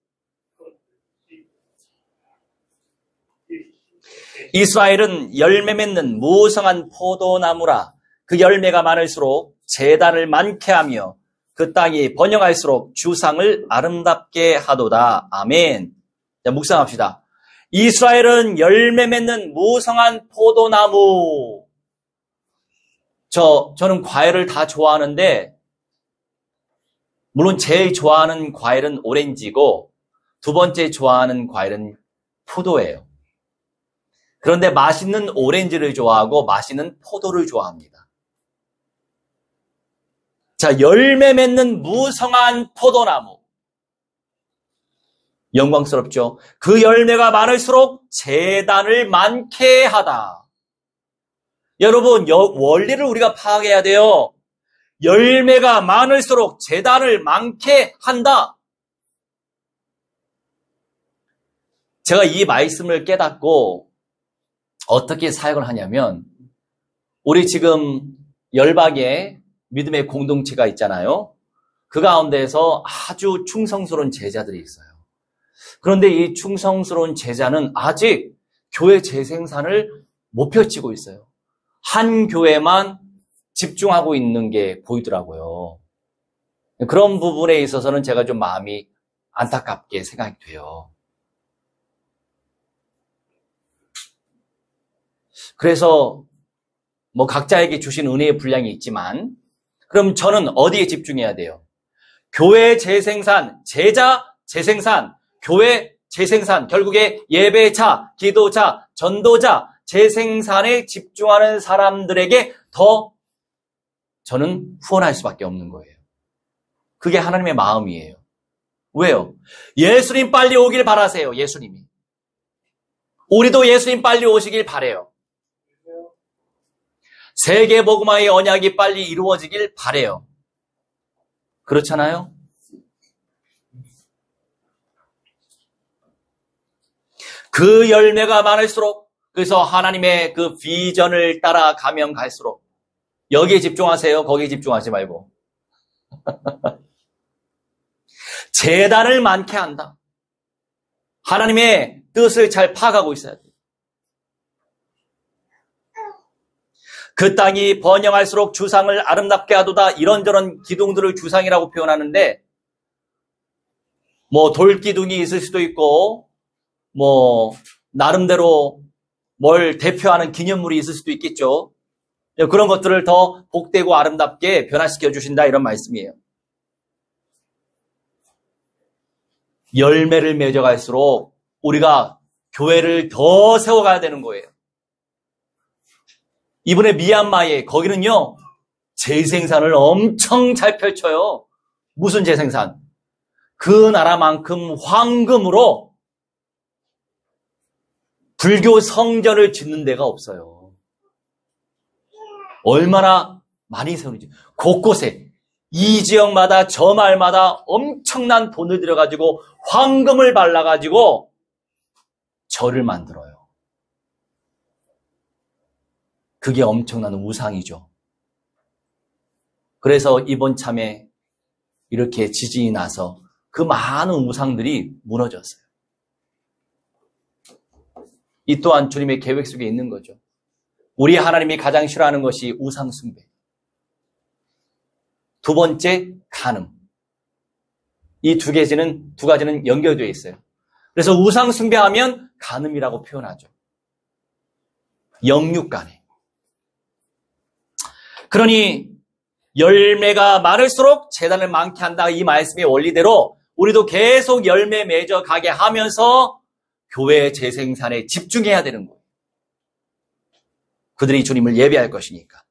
A: 이스라엘은 열매 맺는 무성한 포도나무라. 그 열매가 많을수록 제단을 많게 하며 그 땅이 번영할수록 주상을 아름답게 하도다. 아멘. 자, 묵상합시다. 이스라엘은 열매 맺는 무성한 포도나무. 저는 과일을 다 좋아하는데, 물론 제일 좋아하는 과일은 오렌지고, 두 번째 좋아하는 과일은 포도예요. 그런데 맛있는 오렌지를 좋아하고 맛있는 포도를 좋아합니다. 자, 열매 맺는 무성한 포도나무. 영광스럽죠? 그 열매가 많을수록 제단을 많게 하다. 여러분, 원리를 우리가 파악해야 돼요. 열매가 많을수록 제단을 많게 한다. 제가 이 말씀을 깨닫고 어떻게 사역을 하냐면, 우리 지금 열방에 믿음의 공동체가 있잖아요. 그 가운데에서 아주 충성스러운 제자들이 있어요. 그런데 이 충성스러운 제자는 아직 교회 재생산을 못 펼치고 있어요. 한 교회만 집중하고 있는 게 보이더라고요. 그런 부분에 있어서는 제가 좀 마음이 안타깝게 생각이 돼요. 그래서 뭐 각자에게 주신 은혜의 분량이 있지만, 그럼 저는 어디에 집중해야 돼요? 교회 재생산, 제자 재생산, 교회 재생산, 결국에 예배자, 기도자, 전도자, 재생산에 집중하는 사람들에게 더 저는 후원할 수밖에 없는 거예요. 그게 하나님의 마음이에요. 왜요? 예수님 빨리 오길 바라세요. 예수님이. 우리도 예수님 빨리 오시길 바래요. 세계 복음화의 언약이 빨리 이루어지길 바래요. 그렇잖아요? 그 열매가 많을수록, 그래서 하나님의 그 비전을 따라가면 갈수록 여기에 집중하세요. 거기에 집중하지 말고. 제단을 많게 한다. 하나님의 뜻을 잘 파악하고 있어야 돼요. 그 땅이 번영할수록 주상을 아름답게 하도다. 이런저런 기둥들을 주상이라고 표현하는데, 뭐 돌기둥이 있을 수도 있고, 뭐 나름대로 뭘 대표하는 기념물이 있을 수도 있겠죠. 그런 것들을 더 복되고 아름답게 변화시켜 주신다, 이런 말씀이에요. 열매를 맺어갈수록 우리가 교회를 더 세워가야 되는 거예요. 이번에 미얀마에, 거기는요 재생산을 엄청 잘 펼쳐요. 무슨 재생산? 그 나라만큼 황금으로 불교 성전을 짓는 데가 없어요. 얼마나 많이 세우는지. 곳곳에 이 지역마다 저 마을마다 엄청난 돈을 들여가지고 황금을 발라가지고 절을 만들어요. 그게 엄청난 우상이죠. 그래서 이번 참에 이렇게 지진이 나서 그 많은 우상들이 무너졌어요. 이 또한 주님의 계획 속에 있는 거죠. 우리 하나님이 가장 싫어하는 것이 우상 숭배. 두 번째, 간음. 이 두 가지는 연결되어 있어요. 그래서 우상 숭배하면 간음이라고 표현하죠. 영육간에. 그러니 열매가 많을수록 제단을 많게 한다, 이 말씀의 원리대로 우리도 계속 열매 맺어 가게 하면서 교회 재생산에 집중해야 되는 거예요. 그들이 주님을 예배할 것이니까.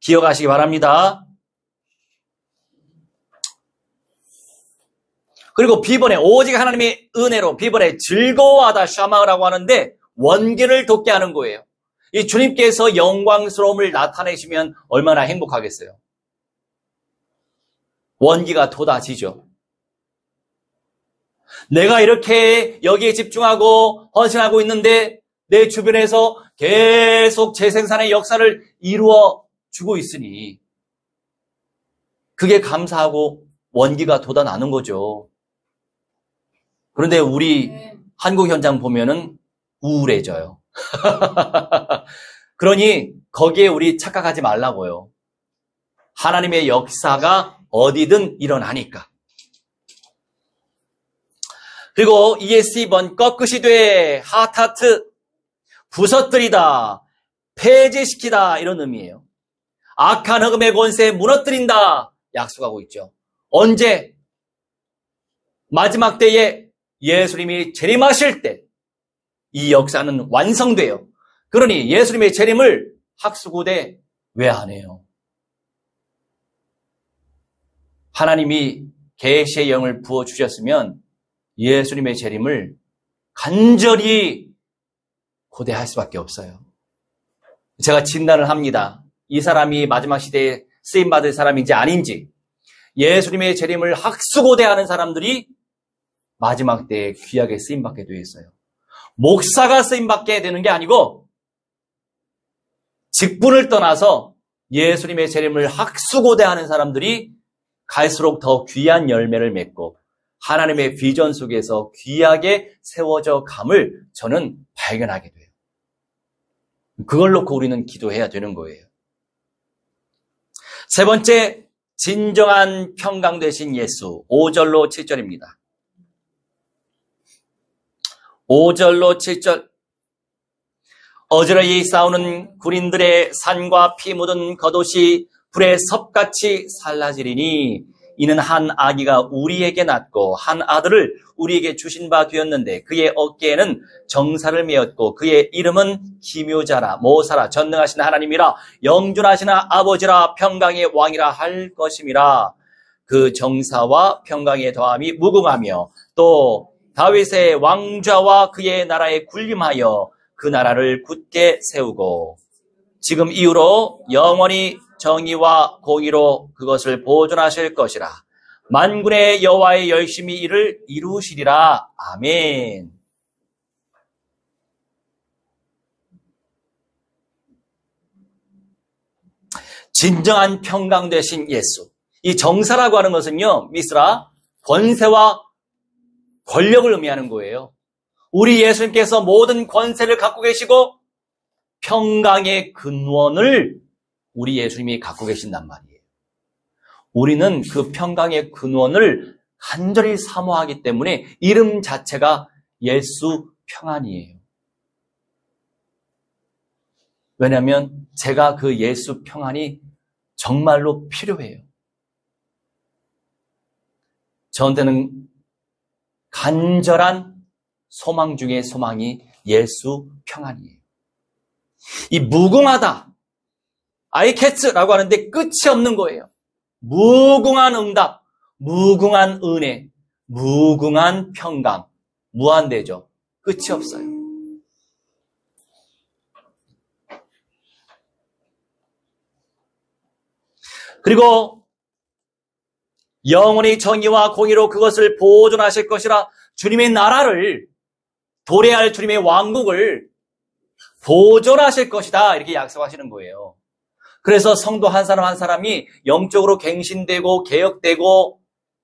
A: 기억하시기 바랍니다. 그리고 비번에 오직 하나님의 은혜로 비번에 즐거워하다 샤마라고 하는데 원기를 돋게 하는 거예요. 이 주님께서 영광스러움을 나타내시면 얼마나 행복하겠어요. 원기가 돋아지죠. 내가 이렇게 여기에 집중하고 헌신하고 있는데 내 주변에서 계속 재생산의 역사를 이루어 주고 있으니 그게 감사하고 원기가 돋아나는 거죠. 그런데 우리 한국 현장 보면은 우울해져요. 그러니 거기에 우리 착각하지 말라고요. 하나님의 역사가 어디든 일어나니까. 그리고 ES번 꺾으시 돼 하타트 부서뜨리다 폐지시키다 이런 의미예요. 악한 흑음의 권세 무너뜨린다 약속하고 있죠. 언제? 마지막 때에 예수님이 재림하실 때 이 역사는 완성돼요. 그러니 예수님의 재림을 학수고대 왜 안 해요? 하나님이 계시의 영을 부어주셨으면 예수님의 재림을 간절히 고대할 수밖에 없어요. 제가 진단을 합니다. 이 사람이 마지막 시대에 쓰임받을 사람인지 아닌지. 예수님의 재림을 학수고대하는 사람들이 마지막 때에 귀하게 쓰임받게 되어 있어요. 목사가 쓰임받게 되는 게 아니고 직분을 떠나서 예수님의 재림을 학수고대하는 사람들이 갈수록 더 귀한 열매를 맺고 하나님의 비전 속에서 귀하게 세워져 감을 저는 발견하게 돼요. 그걸 놓고 우리는 기도해야 되는 거예요. 세 번째, 진정한 평강 되신 예수. 5절로 7절입니다. 5절로 7절. 어지러이 싸우는 군인들의 산과 피 묻은 겉옷이 불에 섭같이 살라지리니 이는 한 아기가 우리에게 낳고 한 아들을 우리에게 주신 바 되었는데 그의 어깨에는 정사를 메었고 그의 이름은 기묘자라 모사라 전능하신 하나님이라 영존하신 아버지라 평강의 왕이라 할 것임이라. 그 정사와 평강의 더함이 무궁하며 또 다윗의 왕좌와 그의 나라에 군림하여 그 나라를 굳게 세우고 지금 이후로 영원히 정의와 공의로 그것을 보존하실 것이라. 만군의 여호와의 열심히 이를 이루시리라. 아멘. 진정한 평강 되신 예수. 이 정사라고 하는 것은요, 미스라 권세와 권력을 의미하는 거예요. 우리 예수님께서 모든 권세를 갖고 계시고 평강의 근원을 우리 예수님이 갖고 계신단 말이에요. 우리는 그 평강의 근원을 간절히 사모하기 때문에 이름 자체가 예수 평안이에요. 왜냐하면 제가 그 예수 평안이 정말로 필요해요. 저한테는 간절한 소망 중에 소망이 예수 평안이에요. 이 무궁하다, 아이캐츠라고 하는데 끝이 없는 거예요. 무궁한 응답, 무궁한 은혜, 무궁한 평강, 무한대죠. 끝이 없어요. 그리고 영원히 정의와 공의로 그것을 보존하실 것이라. 주님의 나라를, 도래할 주님의 왕국을 보존하실 것이다, 이렇게 약속하시는 거예요. 그래서 성도 한 사람 한 사람이 영적으로 갱신되고 개혁되고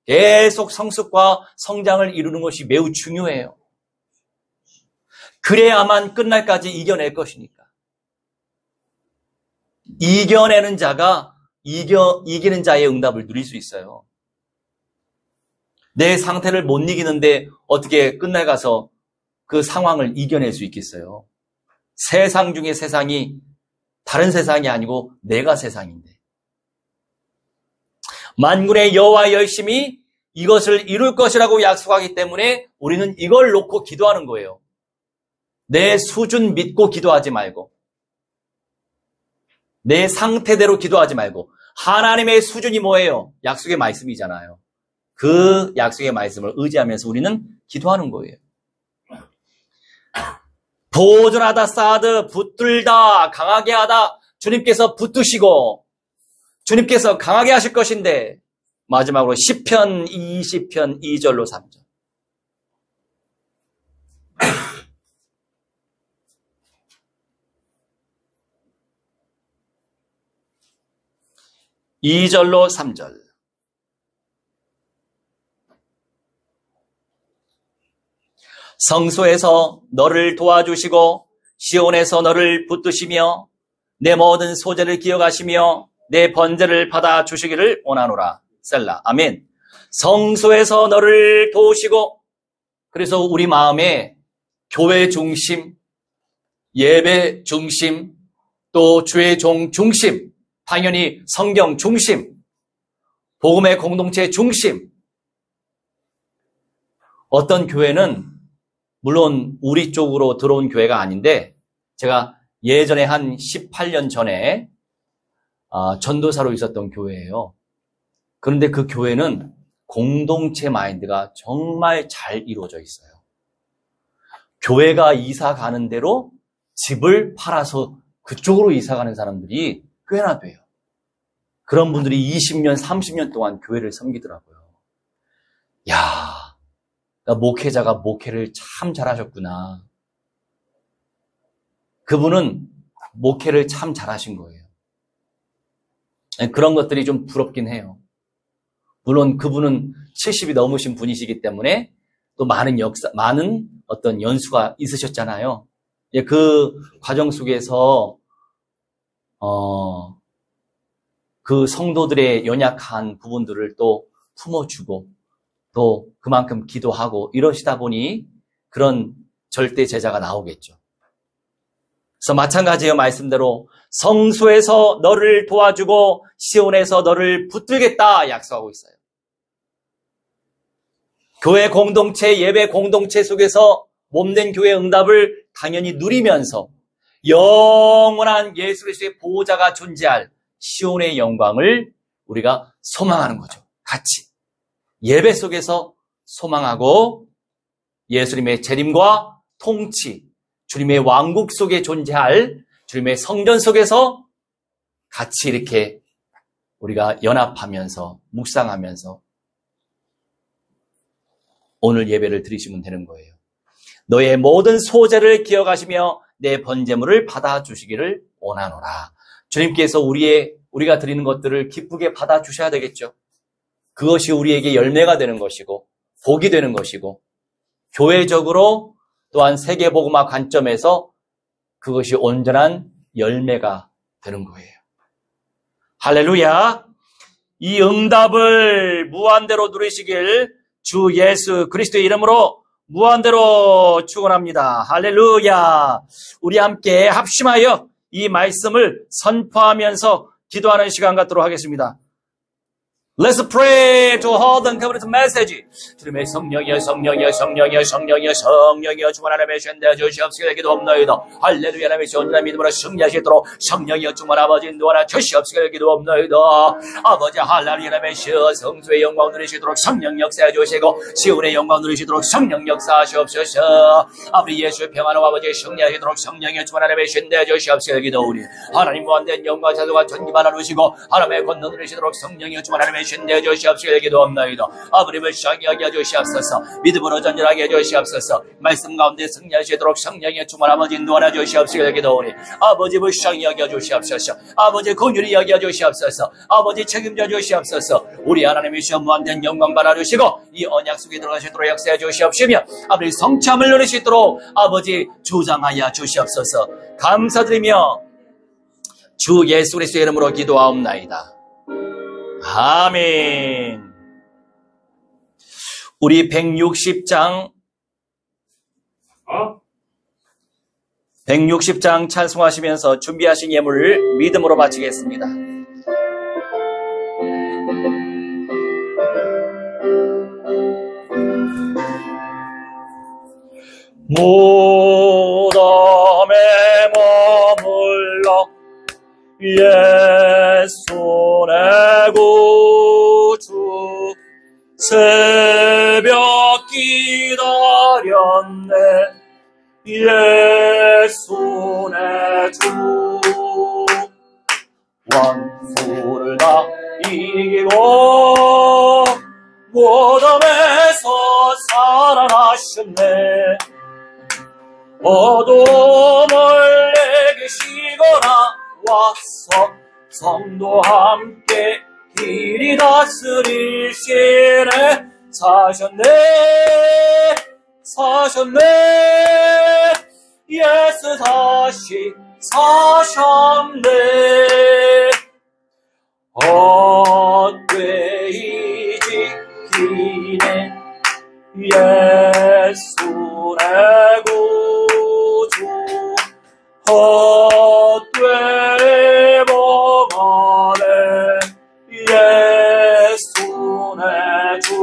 A: 계속 성숙과 성장을 이루는 것이 매우 중요해요. 그래야만 끝날까지 이겨낼 것이니까. 이겨내는 자가 이기는 자의 응답을 누릴 수 있어요. 내 상태를 못 이기는데 어떻게 끝날 가서 그 상황을 이겨낼 수 있겠어요? 세상 중에 세상이 다른 세상이 아니고 내가 세상인데. 만군의 여호와 열심히 이것을 이룰 것이라고 약속하기 때문에 우리는 이걸 놓고 기도하는 거예요. 내 수준 믿고 기도하지 말고, 내 상태대로 기도하지 말고, 하나님의 수준이 뭐예요? 약속의 말씀이잖아요. 그 약속의 말씀을 의지하면서 우리는 기도하는 거예요. 도전하다 쌓아드 붙들다 강하게 하다 주님께서 붙드시고 주님께서 강하게 하실 것인데 마지막으로 시편 20편 2절로 3절 2절로 3절 성소에서 너를 도와주시고 시온에서 너를 붙드시며 내 모든 소재를 기억하시며 내 번제를 받아주시기를 원하노라. 셀라. 아멘. 성소에서 너를 도우시고 그래서 우리 마음에 교회 중심, 예배 중심, 또 주의 종 중심, 당연히 성경 중심, 복음의 공동체 중심. 어떤 교회는 물론 우리 쪽으로 들어온 교회가 아닌데 제가 예전에 한 18년 전에 전도사로 있었던 교회예요. 그런데 그 교회는 공동체 마인드가 정말 잘 이루어져 있어요. 교회가 이사 가는 대로 집을 팔아서 그쪽으로 이사 가는 사람들이 꽤나 돼요. 그런 분들이 20년, 30년 동안 교회를 섬기더라고요. 야, 목회자가 목회를 참 잘하셨구나. 그분은 목회를 참 잘하신 거예요. 그런 것들이 좀 부럽긴 해요. 물론 그분은 70이 넘으신 분이시기 때문에 또 많은 어떤 연수가 있으셨잖아요. 그 과정 속에서 그 성도들의 연약한 부분들을 또 품어주고 또 그만큼 기도하고 이러시다 보니 그런 절대 제자가 나오겠죠. 그래서 마찬가지예요. 말씀대로 성소에서 너를 도와주고 시온에서 너를 붙들겠다 약속하고 있어요. 교회 공동체, 예배 공동체 속에서 몸된 교회 응답을 당연히 누리면서 영원한 예수 그리스도의 보호자가 존재할 시온의 영광을 우리가 소망하는 거죠. 같이 예배 속에서 소망하고 예수님의 재림과 통치, 주님의 왕국 속에 존재할 주님의 성전 속에서 같이 이렇게 우리가 연합하면서 묵상하면서 오늘 예배를 드리시면 되는 거예요. 너의 모든 소재를 기억하시며 내 번제물을 받아주시기를 원하노라. 주님께서 우리가 드리는 것들을 기쁘게 받아주셔야 되겠죠. 그것이 우리에게 열매가 되는 것이고 복이 되는 것이고 교회적으로 또한 세계복음화 관점에서 그것이 온전한 열매가 되는 거예요. 할렐루야. 이 응답을 무한대로 누리시길 주 예수 그리스도의 이름으로 무한대로 축원합니다. 할렐루야. 우리 함께 합심하여 이 말씀을 선포하면서 기도하는 시간 갖도록 하겠습니다. Let's pray to hold and cover the message. 주님의 성령이여 주만 하나님의 신대 주시옵시길 기도옵나이다. 할렐루야. 하나님의 온전한 믿음으로 승리하시도록 성령이여 주만 아버지 인도하나 주시옵시길 기도옵나이다. 아버지 할렐루야. 하나님의 성소의 영광 누리시도록 성령 역사해 주시고 시온의 영광 누리시도록 성령 역사하시옵소서. 아버지 예수의 평안과 아버지 승리하시도록 성령이여 주만 하나님의 신대 주시옵시길 기도오니 하나님 무한된 영광 자도가 전기만 나누시고 하나님의 권능 누리시도록 성령이여 주만 하나님의 신대 주시옵시길 기도합나이다. 아버님을 시작하게 해주시옵소서. 믿음으로 전진하게 해주시옵소서. 말씀 가운데 승리하시도록 성령의 충만 아버지 인도하여 주시옵시길 기도하니 아버지 불쌍히 여겨주시옵소서. 아버지 긍휼히 여겨주시옵소서. 아버지 책임져 주시옵소서. 우리 하나님이시여 무한된 영광 받아주시고 이 언약 속에 들어가시도록 역사해 주시옵시며 아버지 성참을 누릴 수 있도록 아버지 주장하여 주시옵소서. 감사드리며 주 예수 그리스도의 이름으로 기도하옵나이다. 아멘. 우리 160장 찬송하시면서 준비하신 예물을 믿음으로 바치겠습니다. 무덤에 머물러 예수 내 구주 새벽 기다렸네. 이기고 무덤에서 살아나셨네. 어둠을 이기시거나 와서 성도 함께 길이 다스리시네. 사셨네, 사셨네. 예수 다시 사셨네. 헛되이 지키네 예수의 구주. 헛되이 범하네 예수의 주.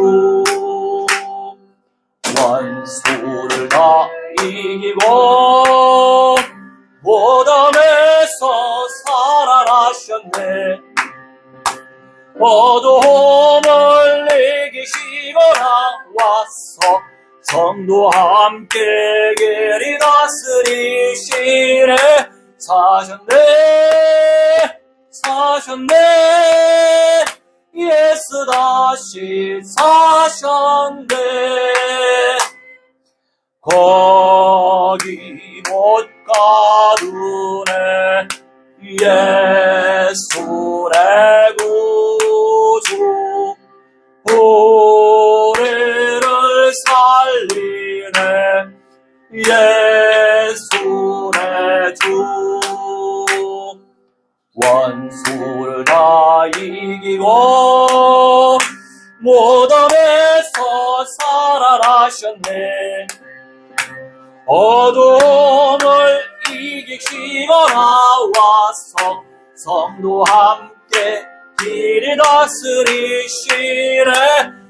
A: 원수를 다 이기고 무덤에서 살아나셨네. 어둠을 이기시거나 와서 성도 함께 길이 다스리시네. 사셨네, 사셨네. 예수 다시 사셨네. 거기 못 가두네 예수의 구주. 우리를 살리네 예수의 주. 원수를 다 이기고 무덤에서 살아나셨네. 어둠을 이기시거나 와서 성도 함께 길이 다스리시네.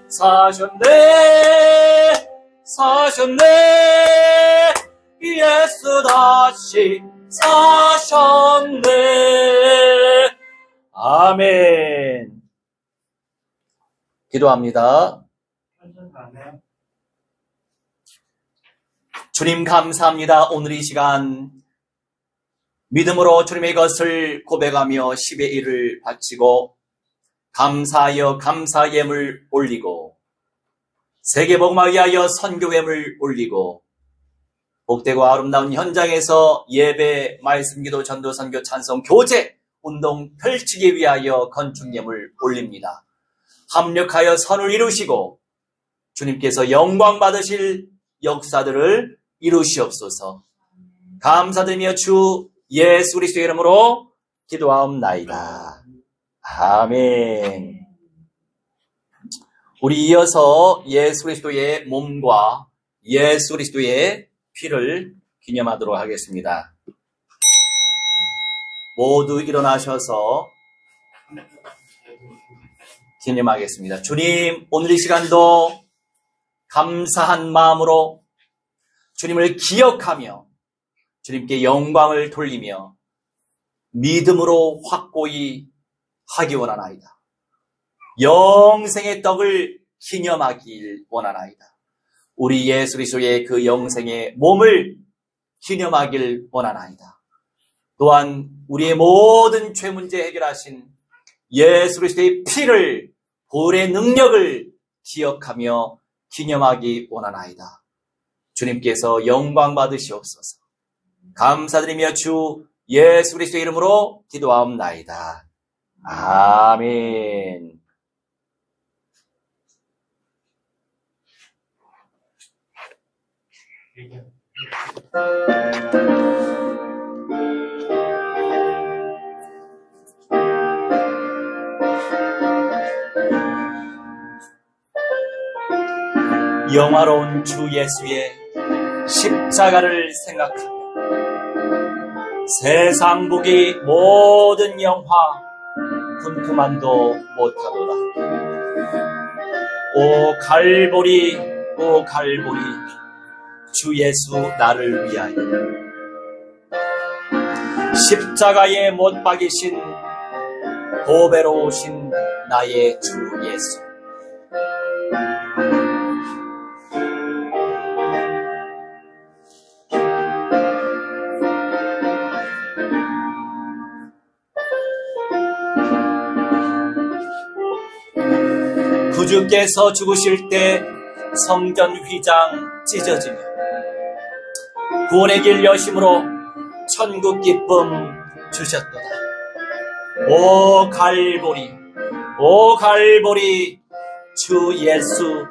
A: 사셨네, 사셨네. 예수 다시 사셨네. 아멘. 기도합니다. 주님 감사합니다. 오늘 이 시간 믿음으로 주님의 것을 고백하며 10의 1을 바치고 감사하여 감사 예물 올리고 세계복음을 위하여 선교예물 올리고 복되고 아름다운 현장에서 예배, 말씀기도, 전도, 선교, 찬송, 교제, 운동 펼치기 위하여 건축예물 올립니다. 합력하여 선을 이루시고 주님께서 영광 받으실 역사들을 이루시옵소서. 감사드리며 주 예수 그리스도의 이름으로 기도하옵나이다. 아멘. 우리 이어서 예수 그리스도의 몸과 예수 그리스도의 피를 기념하도록 하겠습니다. 모두 일어나셔서 기념하겠습니다. 주님, 오늘 이 시간도 감사한 마음으로 주님을 기억하며 주님께 영광을 돌리며 믿음으로 확고히 하기 원하나이다. 영생의 떡을 기념하길 원하나이다. 우리 예수 그리스도의 그 영생의 몸을 기념하길 원하나이다. 또한 우리의 모든 죄 문제 해결하신 예수 그리스도의 피를, 보혈의 능력을 기억하며 기념하기 원하나이다. 주님께서 영광 받으시옵소서. 감사드리며 주 예수 그리스도의 이름으로 기도하옵나이다. 아멘. 영화로운 주 예수의 십자가를 생각하며 세상 보기 모든 영화 분투만도 못하도다. 오 갈보리, 오 갈보리, 주 예수 나를 위하여 십자가에 못 박이신 보배로우신 나의 주 예수. 구주께서 죽으실 때 성전 휘장 찢어지며 구원의 길 여심으로 천국 기쁨 주셨도다. 오 갈보리, 오 갈보리, 주 예수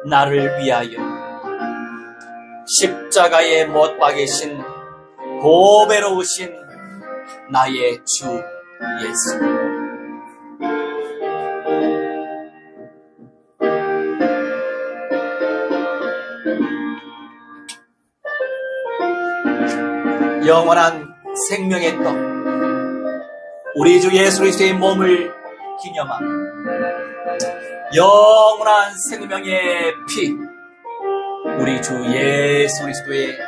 A: 나를 위하여 십자가에 못 박이신 보배로우신 나의 주 예수. 영원한 생명의 떡, 우리 주 예수 그리스도의 몸을 기념하며 영원한 생명의 피, 우리 주 예수 그리스도의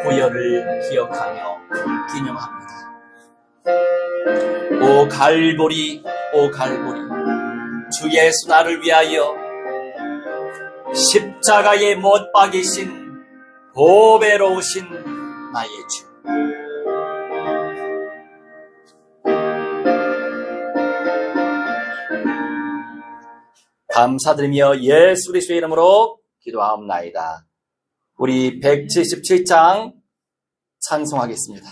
A: 보혈을 기억하며 기념합니다. 오 갈보리, 오 갈보리, 주 예수 나를 위하여 십자가에 못 박이신 보배로우신 나의 주. 감사드리며 예수 그리스도의 이름으로 기도하옵나이다. 우리 177장 찬송하겠습니다.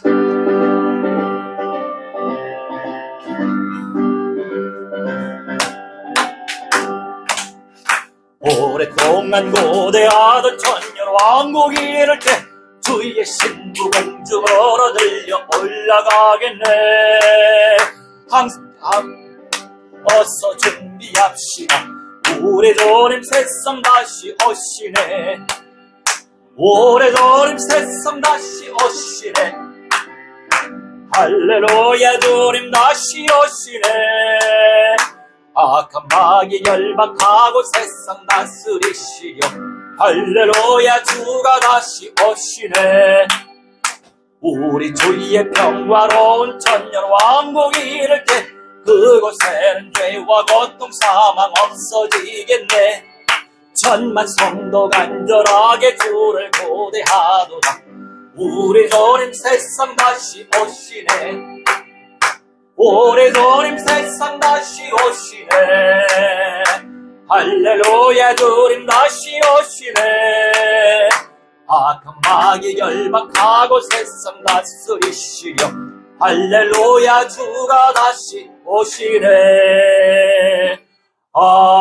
A: 오랫동안 고대하던 천년 왕국이 이를 때 주의 신부 공주 걸어 들려 올라가겠네. 항상 어서 준비합시다. 오래전임 새삼 다시 오시네. 오래전임 새삼 다시 오시네. 할렐루야 주님 다시 오시네. 악한 마귀 열박하고 세상 다스리시려 할렐루야 주가 다시 오시네. 우리 주의 평화로운 천년 왕국이 이를 때 그곳에는 죄와 고통 사망 없어지겠네. 천만 성도 간절하게 주를 고대하도다. 우리 주님 세상 다시 오시네. 오래전임 세상 다시 오시네. 할렐루야 주님 다시 오시네. 악한 마귀 열박하고 세상 다스리시려 할렐루야 주가 다시 오시네. 아멘.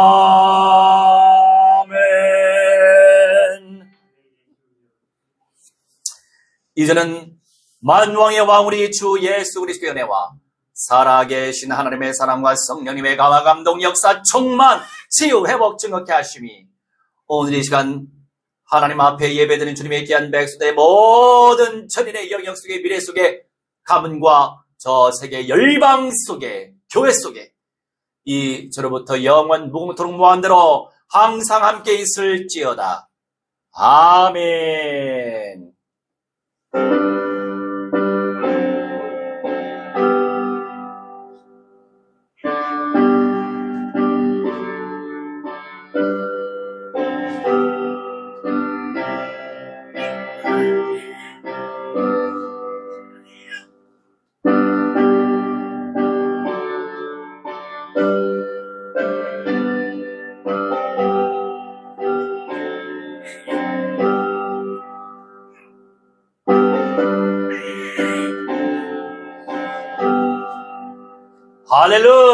A: 이제는 만왕의 왕 우리 주 예수 그리스도의 은혜와 살아계신 하나님의 사랑과 성령님의 감화 감동 역사 충만 치유 회복 증거케 하심이 오늘 이 시간 하나님 앞에 예배드린 주님의 귀한 백성들의 모든 천인의 영역 속에 미래 속에 가문과 저 세계 열방 속에 교회 속에 이 저로부터 영원 무궁토록 무한대로 항상 함께 있을지어다. 아멘. 할렐루야.